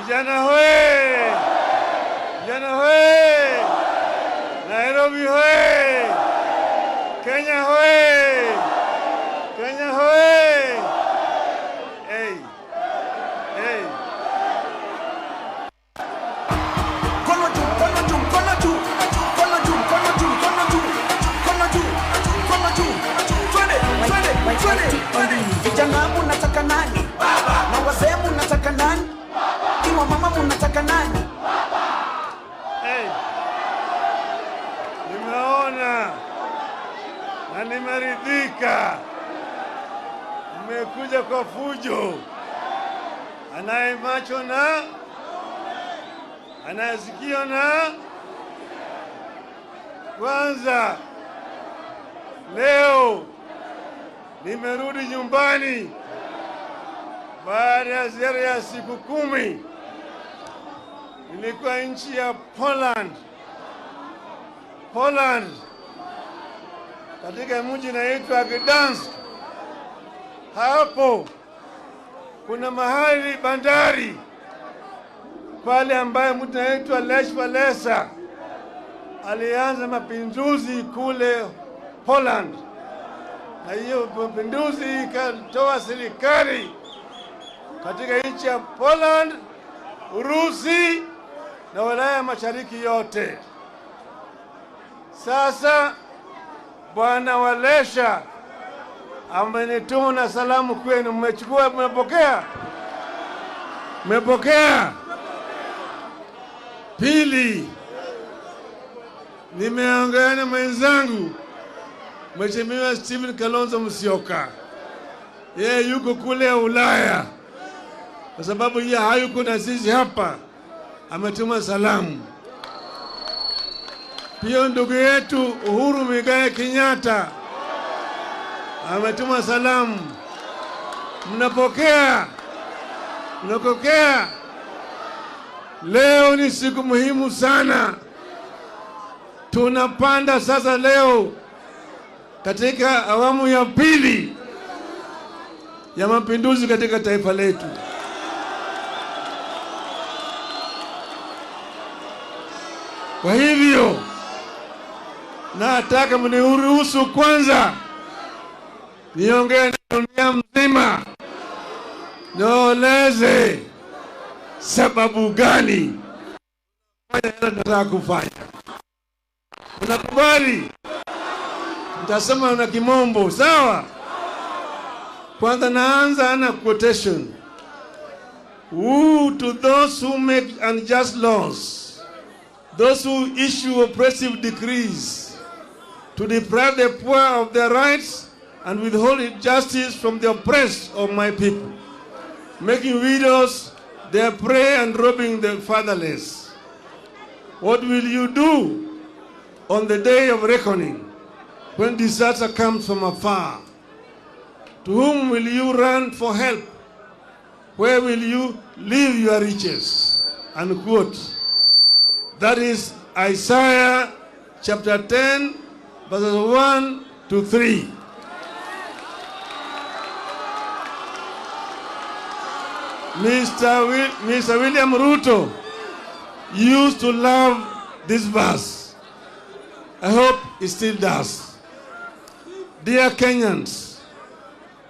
Vijana hoye! Vijana hoye! Nairobi hoye! Kenya hoye! Kenya hoye! Hey! Hey! Kono juu, kono juu, kono juu. Kono juu, kono juu, kono juu. Kono juu, kono juu. Twende. Vijana mnataka nani? Baba. Na wazee mnataka nani? Iwa mama mnataka nani? Hey! Nimeona na nimeridhika. Nimekuja kwa fujo. Anaye macho na anayesikia na kwanza leo nimerudi nyumbani baada ya ziara ya siku 10. Nilikuwa nchi ya Poland katika mji unaitwa Gdansk. Hapo kuna mahali bandari pale ambaye mtu anaitwa Lech Walesa alianza mapinduzi kule Poland, na hiyo mapinduzi ikatoa serikali katika nchi ya Poland, Urusi na Ulaya Mashariki yote. Sasa Bwana Walesha amenituma na salamu kwenu. Mmechukua? Mmepokea? Mmepokea? Pili, nimeongea na mwenzangu Mheshimiwa Stephen Kalonzo Musyoka. Yeye yuko kule Ulaya, kwa sababu yeye hayuko na sisi hapa, ametuma salamu. Pia ndugu yetu Uhuru Muigai Kenyatta ametuma salamu. Mnapokea? Mnapokea? Leo ni siku muhimu sana. Tunapanda sasa leo katika awamu ya pili ya mapinduzi katika taifa letu. Kwa hivyo nataka mniruhusu kwanza niongee na dunia mzima, nieleze sababu gani nataka kufanya. Unakubali? Nitasema na kimombo, sawa? Kwanza naanza na quotation. Woe to those who make unjust laws, those who issue oppressive decrees, to deprive the poor of their rights and withhold justice from the oppressed of my people, making widows their prey and robbing the fatherless. What will you do on the day of reckoning, when disaster comes from afar? To whom will you run for help? Where will you leave your riches? Unquote. That is Isaiah chapter 10, verses 1 to 3. Mr. William Ruto used to love this verse. I hope he still does. Dear Kenyans,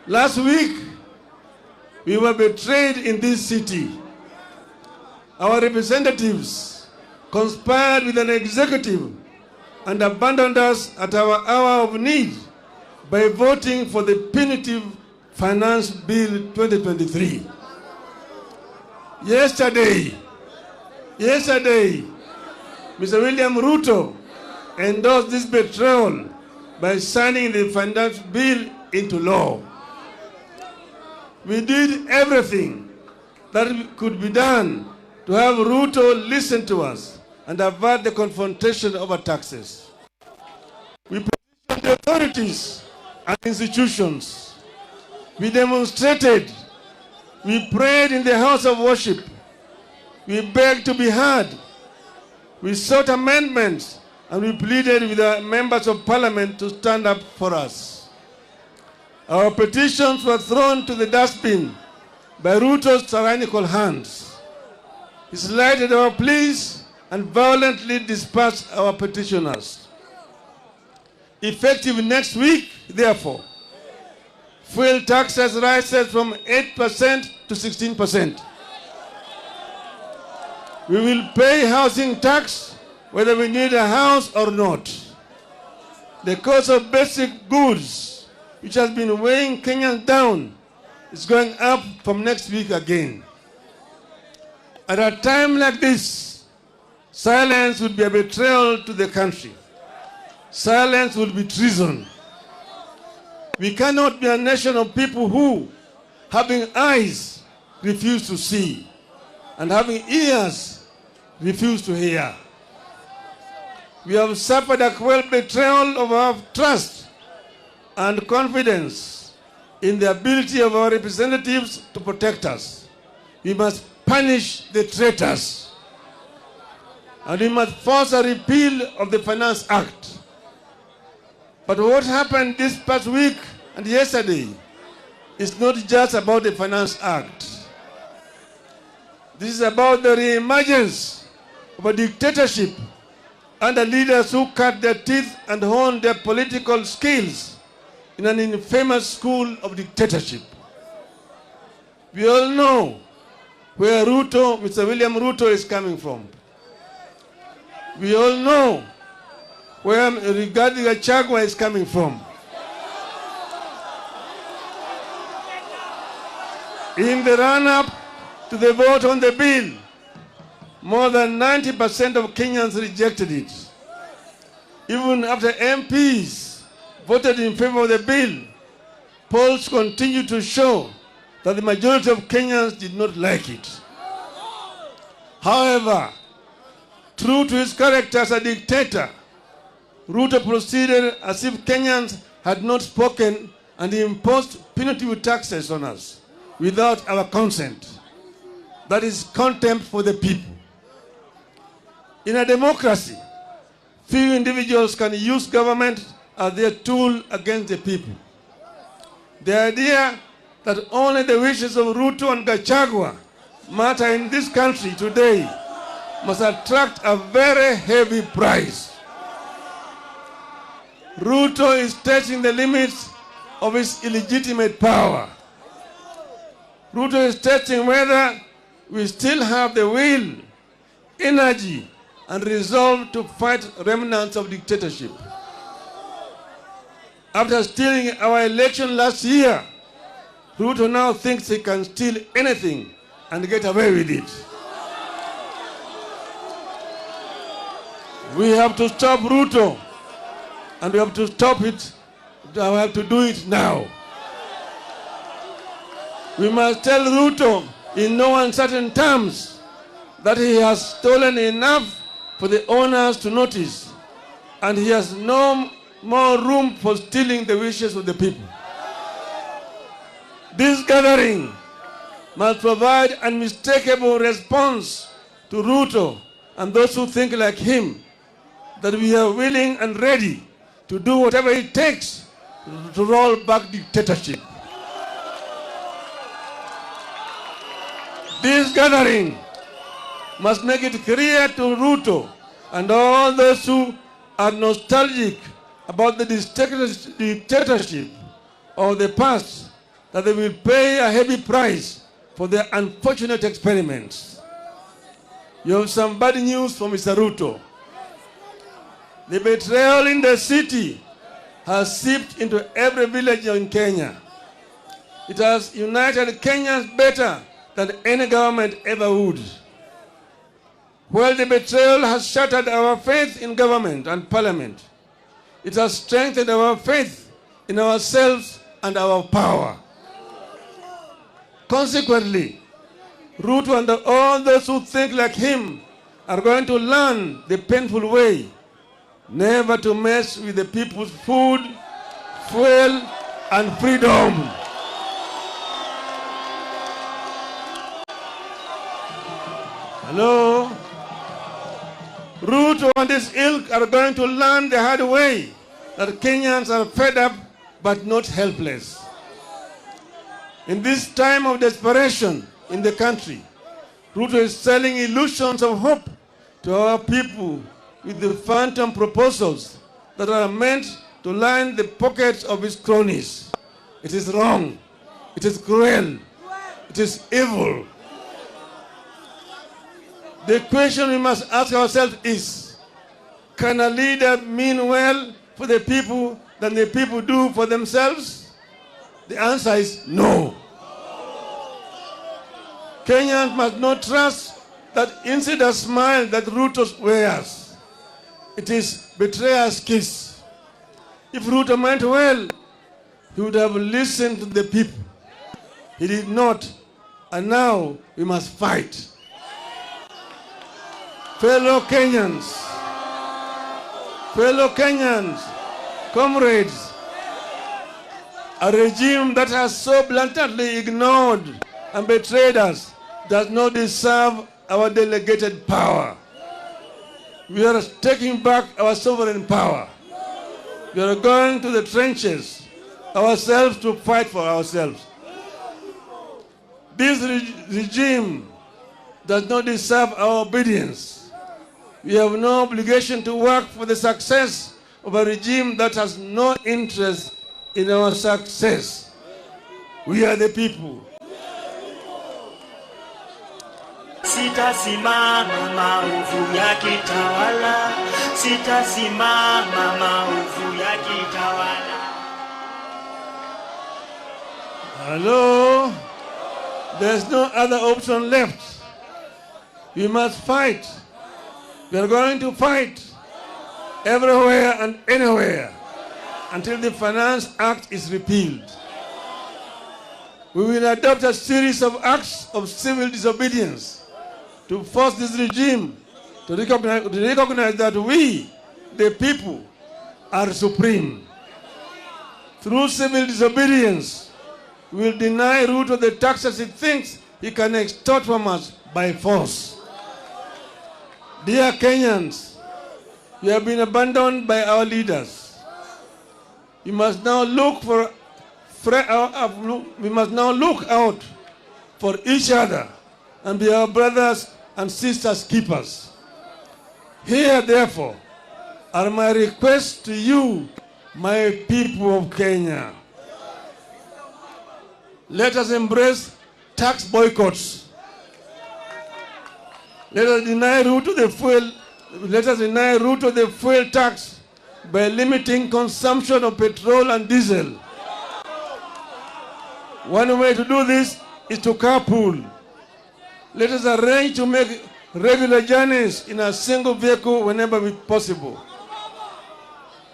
last week we were betrayed in this city. Our representatives conspired with an executive and abandoned us at our hour of need by voting for the punitive Finance Bill 2023. Yesterday, Mr. William Ruto endorsed this betrayal by signing the Finance Bill into law. We did everything that could be done to have Ruto listen to us and avert the confrontation over taxes. We positioned the authorities and institutions. We demonstrated. We prayed in the house of worship. We begged to be heard. We sought amendments, and we pleaded with the members of parliament to stand up for us. Our petitions were thrown to the dustbin by Ruto's tyrannical hands. He slighted our pleas and violently dispatched our petitioners. Effective next week, therefore, fuel taxes rises from 8% to 16%. We will pay housing tax whether we need a house or not. The cost of basic goods, which has been weighing Kenyans down, is going up from next week again. At a time like this, silence would be a betrayal to the country. Silence would be treason. We cannot be a nation of people who, having eyes, refuse to see, and having ears, refuse to hear. We have suffered a cruel betrayal of our trust and confidence in the ability of our representatives to protect us. We must punish the traitors, and we must force a repeal of the Finance Act. But what happened this past week and yesterday is not just about the Finance Act. This is about the reemergence of a dictatorship under leaders who cut their teeth and honed their political skills in an infamous school of dictatorship. We all know where Mr. William Ruto is coming from. We all know where Rigathi Gachagua is coming from. In the run-up to the vote on the bill, more than 90% of Kenyans rejected it. Even after MPs voted in favor of the bill, polls continue to show that the majority of Kenyans did not like it. However, true to his character as a dictator, Ruto proceeded as if Kenyans had not spoken and imposed punitive taxes on us without our consent. That is contempt for the people. In a democracy, few individuals can use government as their tool against the people. The idea that only the wishes of Ruto and Gachagua matter in this country today must attract a very heavy price. Ruto is testing the limits of his illegitimate power. Ruto is testing whether we still have the will, energy, and resolve to fight remnants of dictatorship. After stealing our election last year, Ruto now thinks he can steal anything and get away with it. We have to stop Ruto, and we have to stop it. We have to do it now. We must tell Ruto in no uncertain terms that he has stolen enough for the owners to notice, and he has no more room for stealing the wishes of the people. This gathering must provide an unmistakable response to Ruto and those who think like him, that we are willing and ready to do whatever it takes to roll back dictatorship. This gathering must make it clear to Ruto and all those who are nostalgic about the dictatorship of the past that they will pay a heavy price for their unfortunate experiments. You have some bad news from Mr. Ruto. The betrayal in the city has seeped into every village in Kenya. It has united Kenyans better than any government ever would. While the betrayal has shattered our faith in government and parliament, it has strengthened our faith in ourselves and our power. Consequently, Ruto and all those who think like him are going to learn the painful way never to mess with the people's food, fuel, and freedom. Hello? Ruto and his ilk are going to learn the hard way that Kenyans are fed up but not helpless. In this time of desperation in the country, Ruto is selling illusions of hope to our people with the phantom proposals that are meant to line the pockets of his cronies. It is wrong. It is cruel. It is evil. The question we must ask ourselves is, can a leader mean well for the people than the people do for themselves? The answer is no. Kenyans must not trust that insider smile that Ruto wears. It is betrayer's kiss. If Ruto meant well, he would have listened to the people. He did not, and now we must fight. Fellow Kenyans, comrades, a regime that has so blatantly ignored and betrayed us does not deserve our delegated power. We are taking back our sovereign power. We are going to the trenches ourselves to fight for ourselves. This regime does not deserve our obedience. We have no obligation to work for the success of a regime that has no interest in our success. We are the people. Sitasimama maovu ya kitawala, sitasimama maovu ya kitawala. Hello? There's no other option left. We must fight. We are going to fight everywhere and anywhere until the Finance Act is repealed. We will adopt a series of acts of civil disobedience to force this regime to recognize that we, the people, are supreme. Through civil disobedience, we will deny Ruto the taxes he thinks he can extort from us by force. Dear Kenyans, we have been abandoned by our leaders. We must now look out for each other and be our brothers and sisters keepers. Here, therefore, are my requests to you, my people of Kenya. Let us embrace tax boycotts. Let us deny Ruto the fuel tax by limiting consumption of petrol and diesel. One way to do this is to carpool. Let us arrange to make regular journeys in a single vehicle whenever possible.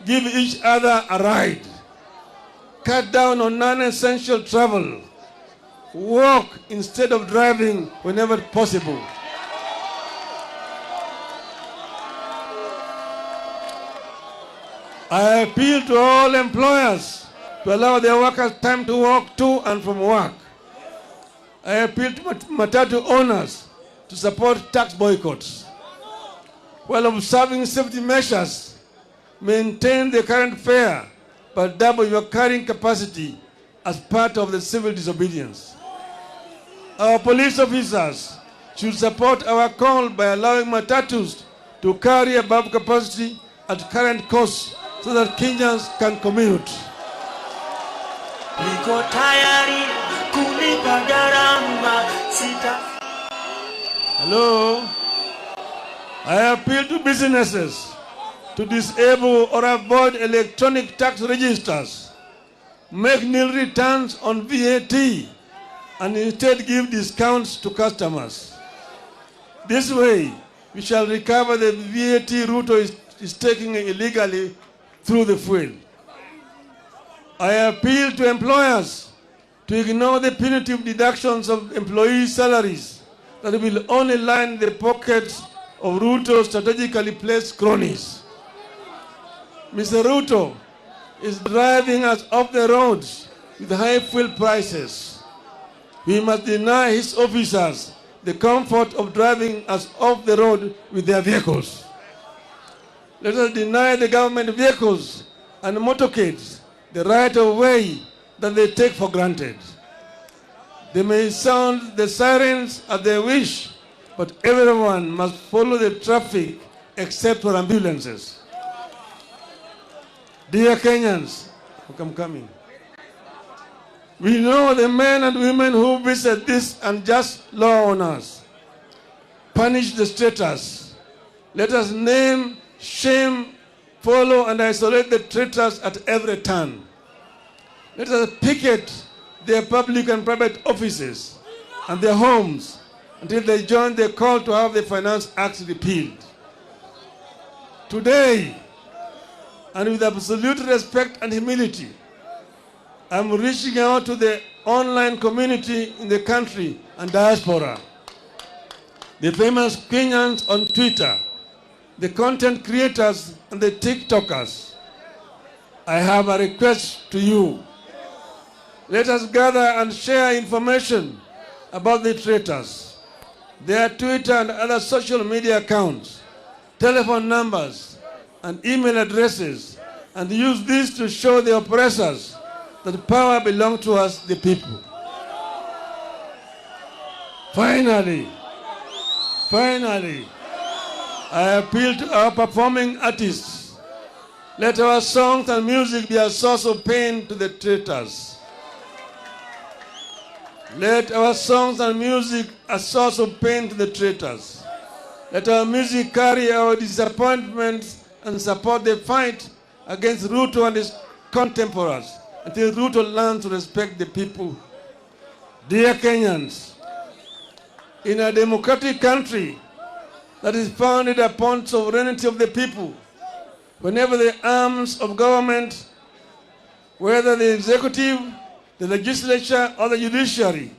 Give each other a ride. Cut down on non-essential travel. Walk instead of driving whenever possible. I appeal to all employers to allow their workers time to walk to and from work. I appeal to matatu owners to support tax boycotts. While observing safety measures, maintain the current fare, but double your carrying capacity as part of the civil disobedience. Our police officers should support our call by allowing matatus to carry above capacity at current costs so that Kenyans can commute. Niko tayari kulipa gharama Hello? I appeal to businesses to disable or avoid electronic tax registers, make nil returns on VAT, and instead give discounts to customers. This way, we shall recover the VAT Ruto is taking illegally through the fuel. I appeal to employers to ignore the punitive deductions of employees' salaries that will only line the pockets of Ruto's strategically placed cronies. Mr. Ruto is driving us off the roads with high fuel prices. We must deny his officers the comfort of driving us off the road with their vehicles. Let us deny the government vehicles and motorcades the right of way that they take for granted. They may sound the sirens as they wish, but everyone must follow the traffic except for ambulances. Dear Kenyans, I'm coming. We know the men and women who visit these unjust law owners, punish the traitors. Let us name, shame, follow and isolate the traitors at every turn. Let us picket their public and private offices and their homes until they join the call to have the Finance Act repealed. Today, and with absolute respect and humility, I'm reaching out to the online community in the country and diaspora, the famous Kenyans on Twitter, the content creators and the TikTokers. I have a request to you. Let us gather and share information about the traitors, their Twitter and other social media accounts, telephone numbers, and email addresses, and use these to show the oppressors that power belongs to us, the people. Finally, I appeal to our performing artists. Let our songs and music be a source of pain to the traitors. Let our songs and music a source of pain to the traitors. Let our music carry our disappointments and support the fight against Ruto and his contemporaries until Ruto learns to respect the people. Dear Kenyans, in a democratic country that is founded upon sovereignty of the people, whenever the arms of government, whether the executive, the legislature, or the judiciary,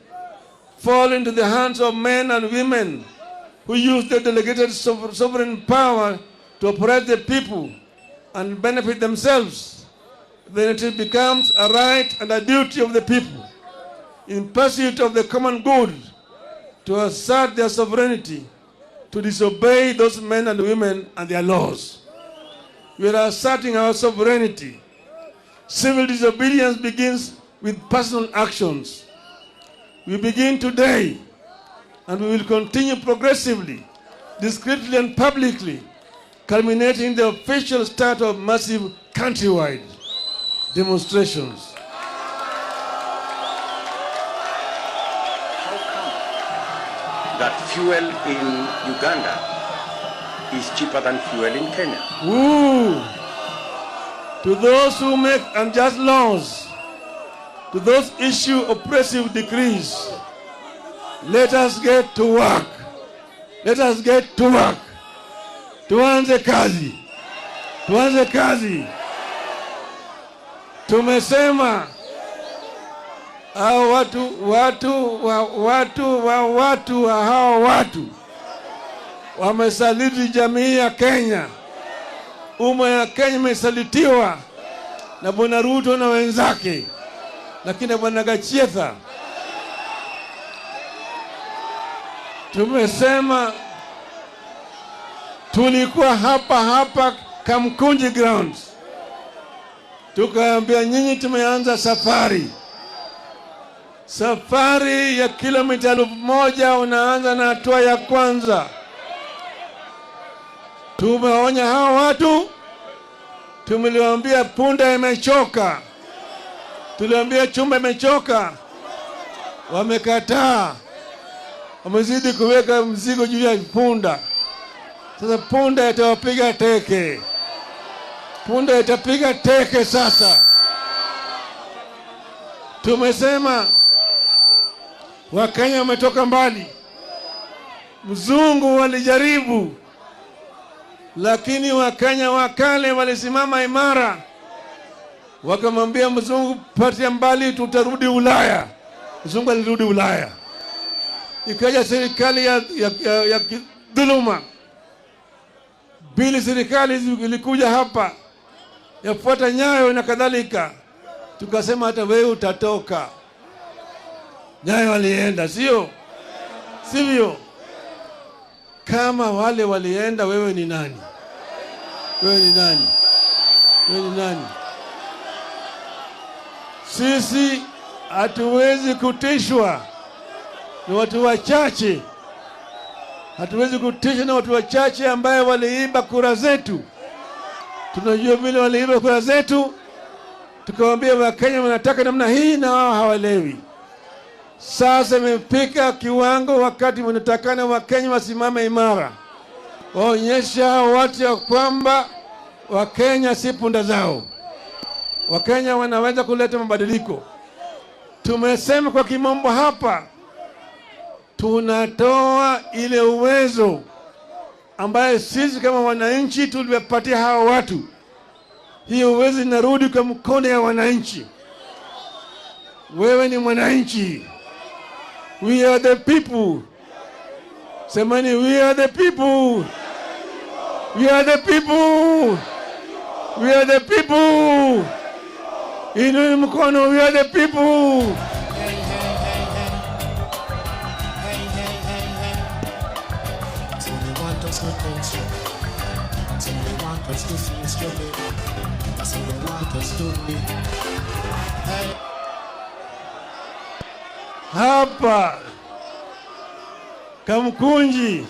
fall into the hands of men and women who use their delegated sovereign power to oppress the people and benefit themselves, then it becomes a right and a duty of the people, in pursuit of the common good, to assert their sovereignty, to disobey those men and women and their laws. We are asserting our sovereignty. Civil disobedience begins with personal actions. We begin today, and we will continue progressively, discreetly and publicly, culminating in the official start of massive countrywide demonstrations. That fuel in Uganda is cheaper than fuel in Kenya. Ooh. To those who make unjust laws, to those issue oppressive decrees, let us get to work. Let us get to work. Tuanze kazi. Tuanze kazi. Tumesema hao watu wamesaliti jamii ya Kenya. Umma ya Kenya imesalitiwa na Bwana Ruto na wenzake, lakini Bwana Gachietha tumesema tulikuwa hapa Kamukunji grounds, tukaambia nyinyi tumeanza safari ya kilomita 1,000. Unaanza na hatua ya kwanza. Tumeonya hao watu, tumeliwaambia punda imechoka, tuliwaambia chumba imechoka, wamekataa, wamezidi kuweka mzigo juu ya punda. Sasa punda itawapiga teke, punda itapiga teke. Sasa tumesema Wakenya wametoka mbali. Mzungu walijaribu, lakini Wakenya wakale walisimama imara, wakamwambia mzungu, patia mbali, tutarudi Ulaya. Mzungu alirudi Ulaya. Ikaja serikali ya dhuluma. Bili serikali ilikuja hapa yafuata Nyayo na kadhalika. Tukasema hata wewe utatoka. Nyayo walienda, sivyo? Kama wale walienda, wewe ni nani? Wewe ni nani? Sisi hatuwezi kutishwa ni watu wachache Hatuwezi kutisha na watu wachache ambaye waliiba kura zetu. Tunajua vile waliiba kura zetu. Tukawaambia Wakenya wanataka namna hii na wao hawalewi. Sasa imefika kiwango wakati wanatakana Wakenya wasimame imara. Waonyesha watu ya kwamba Wakenya si punda zao. Wakenya wanaweza kuleta mabadiliko. Tumesema kwa kimombo hapa, tunatoa ile uwezo ambaye sisi kama wananchi tuliwapatia hawa watu. Hiyo uwezo inarudi kwa mkono ya wananchi. Wewe ni mwananchi. We are the people. Semani, we are the people. We are the people. We are the people. Inua mkono, we are the people. Hapa Kamukunji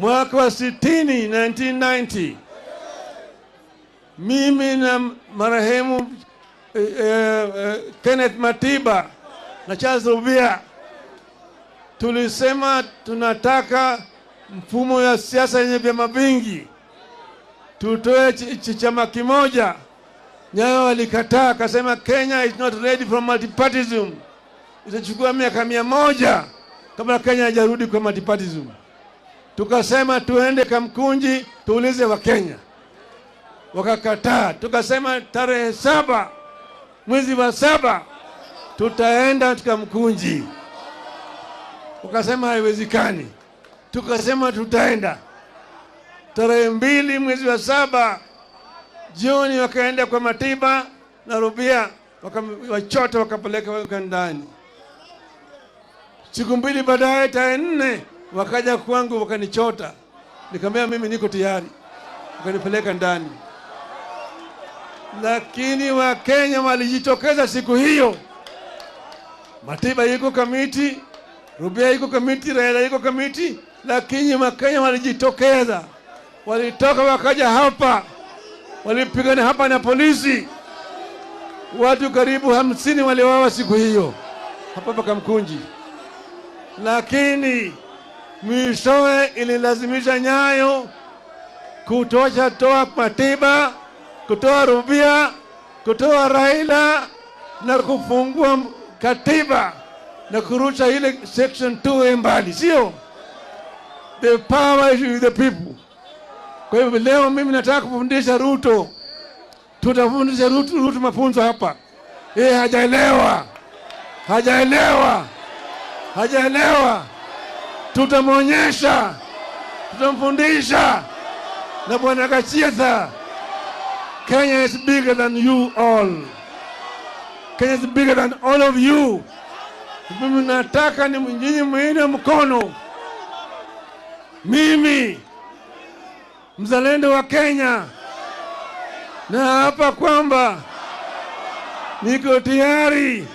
mwaka wa 1990 mimi na marehemu Kenneth Matiba na Charles Rubia tulisema tunataka mfumo ya siasa yenye vyama vingi, tutoe chama kimoja. Nyayo walikataa, akasema Kenya is not ready for multipartyism. Itachukua miaka 100 kabla Kenya hajarudi kwa multipartyism. Tukasema tuende Kamukunji tuulize Wakenya. Wakakataa. Tukasema tarehe 7 mwezi wa 7 tutaenda Kamukunji. Wakasema haiwezekani. Tukasema tutaenda. Tarehe 2 mwezi wa 7 jioni wakaenda kwa Matiba na Rubia, wakachota wakapeleka ndani. Siku 2 baadaye tarehe 4 wakaja kwangu wakanichota. Nikamwambia mimi niko tayari. Wakanipeleka ndani. Lakini Wakenya walijitokeza siku hiyo. Matiba yuko kamiti, Rubia yuko kamiti, Raila yuko kamiti, lakini Wakenya walijitokeza. Walitoka wakaja hapa. Walipigana hapa na polisi. Watu karibu 50 waliuawa siku hiyo hapa Kamukunji. Lakini mwishowe ililazimisha Nyayo kutoa Matiba, kutoa Rubia, kutoa Raila na kufungua katiba na kurusha ile section 2 mbali, sio? The power is with the people. Kwa hivyo leo mimi nataka kufundisha Ruto. Tutafundisha Ruto mafunzo hapa. Hajaelewa. Hajaelewa. Hajaelewa. Tutamwonyesha. Tutamfundisha. Na Bwana Kachietha, Kenya is bigger than you all. Kenya is bigger than all of you. Mimi nataka ni nyinyi muinue mkono. Mimi mzalendo wa Kenya na hapa kwamba niko tayari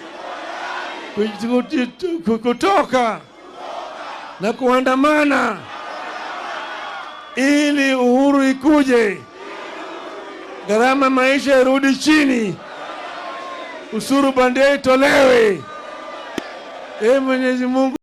kutoka na kuandamana ili uhuru ikuje, gharama maisha irudi chini, usuru bandia itolewe. Mwenyezi Mungu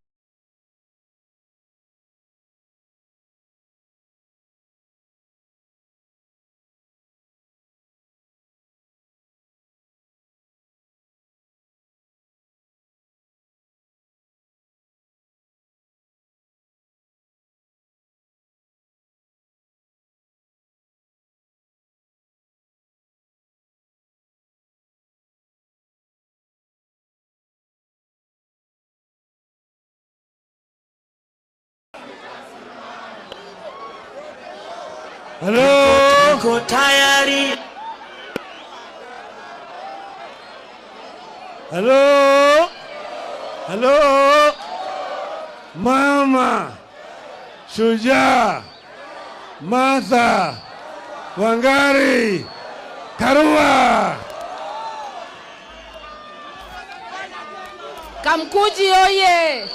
Hello. Tuko tayari. Hello. Hello. Mama Shujaa Martha Wangari Karua. Kamukunji oye!